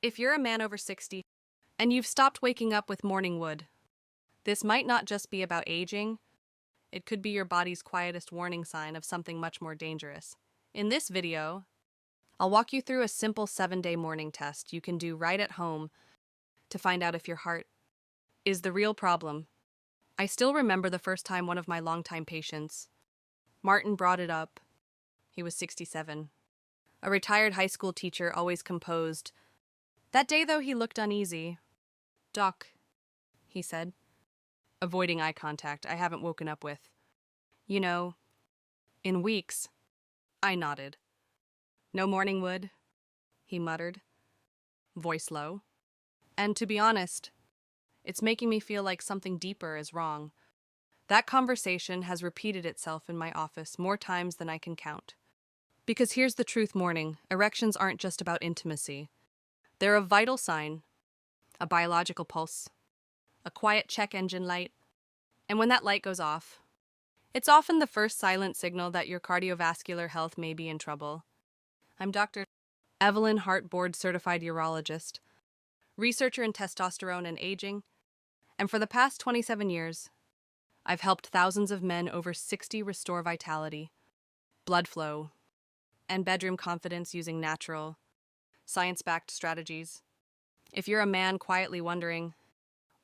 If you're a man over 60 and you've stopped waking up with morning wood, this might not just be about aging, it could be your body's quietest warning sign of something much more dangerous. In this video, I'll walk you through a simple 7-day morning test you can do right at home to find out if your heart is the real problem. I still remember the first time one of my longtime patients, Martin, brought it up. He was 67. A retired high school teacher, always composed. That day, though, he looked uneasy. "Doc," he said, avoiding eye contact I haven't woken up with. "You know, in weeks." I nodded. "No morning wood," he muttered, voice low. "And to be honest, it's making me feel like something deeper is wrong." That conversation has repeated itself in my office more times than I can count. Because here's the truth, morning erections aren't just about intimacy. They're a vital sign, a biological pulse, a quiet check engine light. And when that light goes off, it's often the first silent signal that your cardiovascular health may be in trouble. I'm Dr. Evelyn Hart, board-certified urologist, researcher in testosterone and aging, and for the past 27 years, I've helped thousands of men over 60 restore vitality, blood flow, and bedroom confidence using natural, science-backed strategies. If you're a man quietly wondering,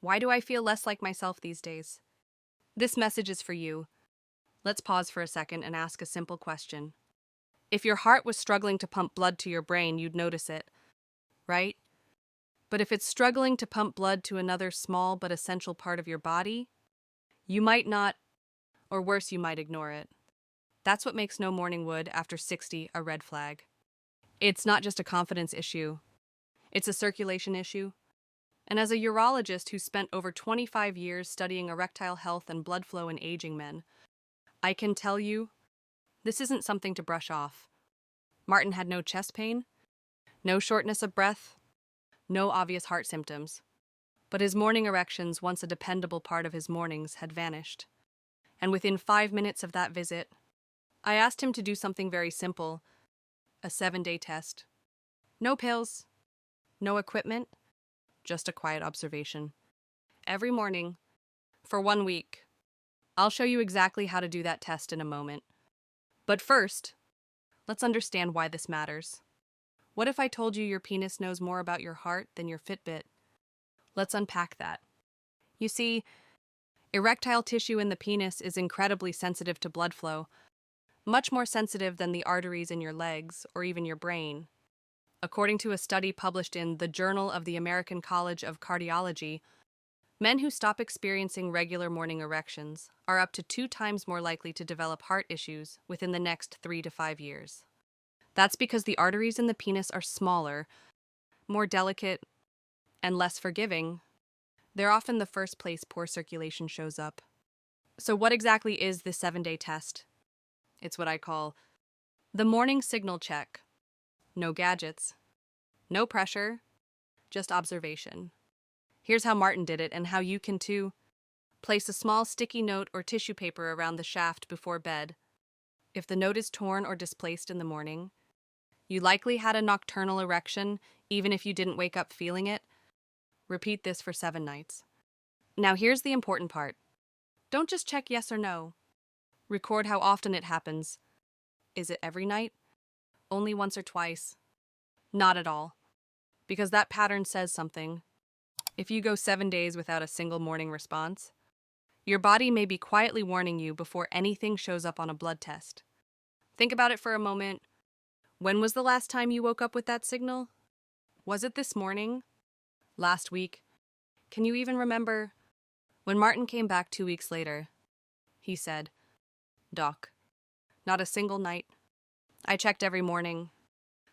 why do I feel less like myself these days? This message is for you. Let's pause for a second and ask a simple question. If your heart was struggling to pump blood to your brain, you'd notice it, right? But if it's struggling to pump blood to another small but essential part of your body, you might not, or worse, you might ignore it. That's what makes no morning wood after 60 a red flag. It's not just a confidence issue. It's a circulation issue. And as a urologist who spent over 25 years studying erectile health and blood flow in aging men, I can tell you, this isn't something to brush off. Martin had no chest pain, no shortness of breath, no obvious heart symptoms. But his morning erections, once a dependable part of his mornings, had vanished. And within 5 minutes of that visit, I asked him to do something very simple, a 7-day test. No pills, no equipment, just a quiet observation. Every morning, for 1 week. I'll show you exactly how to do that test in a moment. But first, let's understand why this matters. What if I told you your penis knows more about your heart than your Fitbit? Let's unpack that. You see, erectile tissue in the penis is incredibly sensitive to blood flow, much more sensitive than the arteries in your legs or even your brain. According to a study published in the Journal of the American College of Cardiology, men who stop experiencing regular morning erections are up to 2 times more likely to develop heart issues within the next 3 to 5 years. That's because the arteries in the penis are smaller, more delicate, and less forgiving. They're often the first place poor circulation shows up. So what exactly is this 7-day test? It's what I call the morning signal check. No gadgets, no pressure, just observation. Here's how Martin did it and how you can too. Place a small sticky note or tissue paper around the shaft before bed. If the note is torn or displaced in the morning, you likely had a nocturnal erection even if you didn't wake up feeling it. Repeat this for 7 nights. Now here's the important part. Don't just check yes or no. Record how often it happens. Is it every night? Only once or twice? Not at all. Because that pattern says something. If you go 7 days without a single morning response, your body may be quietly warning you before anything shows up on a blood test. Think about it for a moment. When was the last time you woke up with that signal? Was it this morning? Last week? Can you even remember? When Martin came back 2 weeks later, he said, "Doc, not a single night. I checked every morning."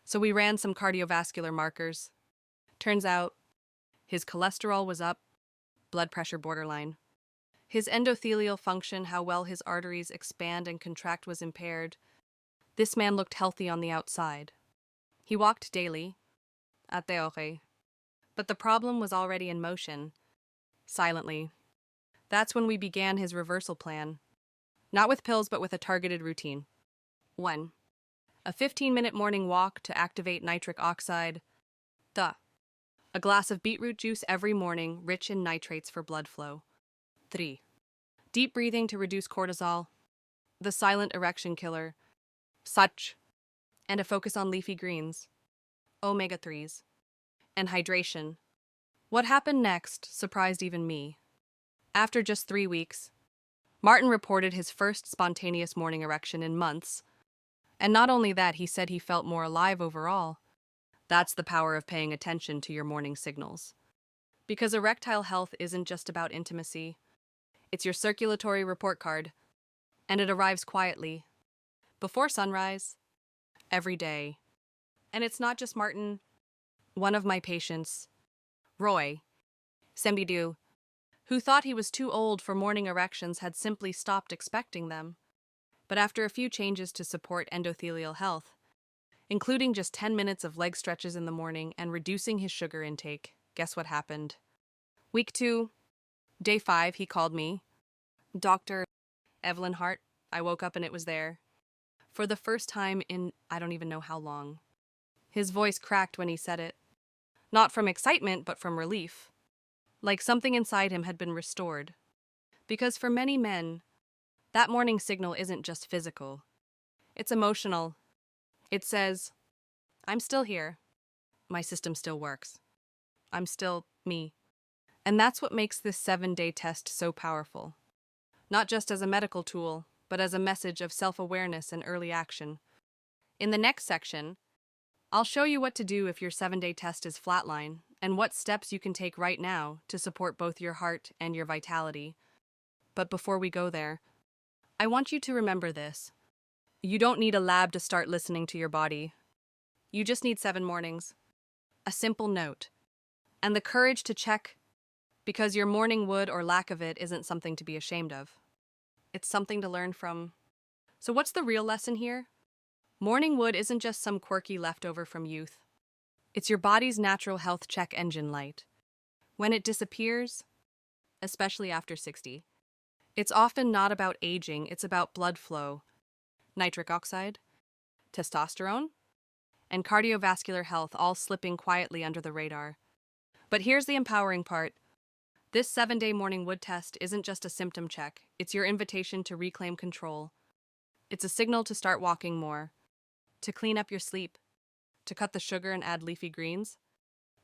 So we ran some cardiovascular markers. Turns out, his cholesterol was up, blood pressure borderline. His endothelial function, how well his arteries expand and contract, was impaired. This man looked healthy on the outside. He walked daily, à théorie. But the problem was already in motion, silently. That's when we began his reversal plan. Not with pills, but with a targeted routine. 1. A 15-minute morning walk to activate nitric oxide. A glass of beetroot juice every morning, rich in nitrates for blood flow. 3. Deep breathing to reduce cortisol, the silent erection killer, such, and a focus on leafy greens, omega-3s, and hydration. What happened next surprised even me. After just 3 weeks, Martin reported his first spontaneous morning erection in months. And not only that, he said he felt more alive overall. That's the power of paying attention to your morning signals. Because erectile health isn't just about intimacy. It's your circulatory report card, and it arrives quietly, before sunrise, every day. And it's not just Martin. One of my patients, Roy, Sembidu, who thought he was too old for morning erections, had simply stopped expecting them. But after a few changes to support endothelial health, including just 10 minutes of leg stretches in the morning and reducing his sugar intake, guess what happened? Week 2, day 5, he called me. Dr. Evelyn Hart. I woke up and it was there. For the first time in I don't even know how long. His voice cracked when he said it. Not from excitement, but from relief. Like something inside him had been restored. Because for many men, that morning signal isn't just physical. It's emotional. It says, I'm still here. My system still works. I'm still me. And that's what makes this 7-day test so powerful. Not just as a medical tool, but as a message of self-awareness and early action. In the next section, I'll show you what to do if your 7-day test is flatline, and what steps you can take right now to support both your heart and your vitality. But before we go there, I want you to remember this. You don't need a lab to start listening to your body. You just need 7 mornings, a simple note, and the courage to check, because your morning wood or lack of it isn't something to be ashamed of. It's something to learn from. So what's the real lesson here? Morning wood isn't just some quirky leftover from youth. It's your body's natural health check engine light. When it disappears, especially after 60, it's often not about aging, it's about blood flow, nitric oxide, testosterone, and cardiovascular health all slipping quietly under the radar. But here's the empowering part. This 7-day morning wood test isn't just a symptom check, it's your invitation to reclaim control. It's a signal to start walking more, to clean up your sleep, to cut the sugar and add leafy greens,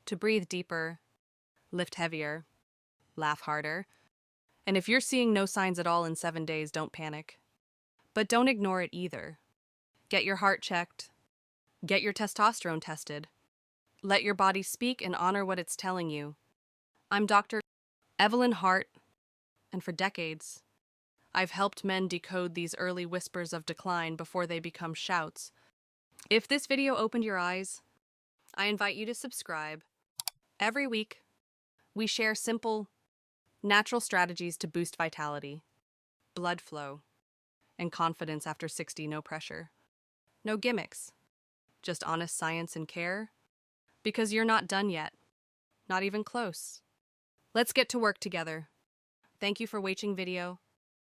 to breathe deeper, lift heavier, laugh harder. And if you're seeing no signs at all in 7 days, don't panic. But don't ignore it either. Get your heart checked. Get your testosterone tested. Let your body speak and honor what it's telling you. I'm Dr. Evelyn Hart, and for decades, I've helped men decode these early whispers of decline before they become shouts. If this video opened your eyes, I invite you to subscribe. Every week, we share simple, natural strategies to boost vitality, blood flow, and confidence after 60, no pressure. No gimmicks, just honest science and care, because you're not done yet, not even close. Let's get to work together. Thank you for watching video.